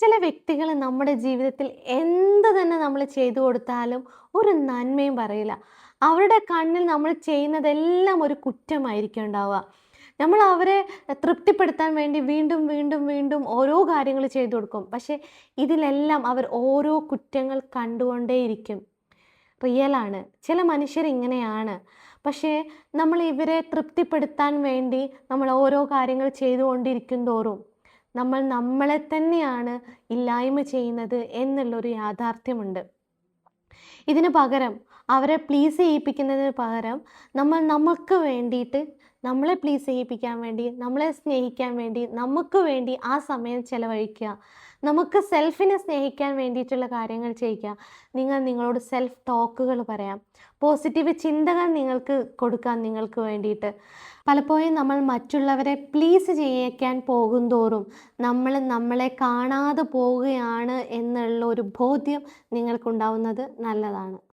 ചില വ്യക്തികൾ നമ്മുടെ ജീവിതത്തിൽ എന്ത് തന്നെ നമ്മൾ ചെയ്തു കൊടുത്താലും ഒരു നന്മയും പറയില്ല. അവരുടെ കണ്ണിൽ നമ്മൾ ചെയ്യുന്നതെല്ലാം ഒരു കുറ്റമായിരിക്കും ഉണ്ടാവുക. നമ്മൾ അവരെ തൃപ്തിപ്പെടുത്താൻ വേണ്ടി വീണ്ടും, വീണ്ടും, വീണ്ടും ഓരോ കാര്യങ്ങൾ ചെയ്തു കൊടുക്കും. പക്ഷേ ഇതിലെല്ലാം അവർ ഓരോ കുറ്റങ്ങൾ കണ്ടുകൊണ്ടേയിരിക്കും. റിയലാണ്. ചില മനുഷ്യർ ഇങ്ങനെയാണ്. പക്ഷേ നമ്മൾ ഇവരെ തൃപ്തിപ്പെടുത്താൻ വേണ്ടി നമ്മൾ ഓരോ കാര്യങ്ങൾ ചെയ്തുകൊണ്ടിരിക്കും തോറും നമ്മൾ നമ്മളെ തന്നെയാണ് ഇല്ലായ്മ ചെയ്യുന്നത് എന്നുള്ളൊരു യാഥാർത്ഥ്യമുണ്ട്. ഇതിന് പകരം അവരെ പ്ലീസ് ചെയ്യിപ്പിക്കുന്നതിന് പകരം നമ്മൾ നമുക്ക് വേണ്ടിയിട്ട് നമ്മളെ പ്ലീസ് ചെയ്യിപ്പിക്കാൻ വേണ്ടി, നമ്മളെ സ്നേഹിക്കാൻ വേണ്ടി, നമുക്ക് വേണ്ടി ആ സമയം ചെലവഴിക്കുക. നമുക്ക് സെൽഫിനെ സ്നേഹിക്കാൻ വേണ്ടിയിട്ടുള്ള കാര്യങ്ങൾ ചെയ്യുക. നിങ്ങൾ നിങ്ങളോട് സെൽഫ് ടോക്കുകൾ പറയാം. പോസിറ്റീവ് ചിന്തകൾ നിങ്ങൾക്ക് കൊടുക്കാം നിങ്ങൾക്ക് വേണ്ടിയിട്ട്. പലപ്പോഴും നമ്മൾ മറ്റുള്ളവരെ പ്ലീസ് ചെയ്യിക്കാൻ പോകുന്തോറും നമ്മൾ നമ്മളെ കാണാതെ പോവുകയാണ് എന്നുള്ള ഒരു ബോധ്യം നിങ്ങൾക്കുണ്ടാവുന്നത് നല്ലതാണ്.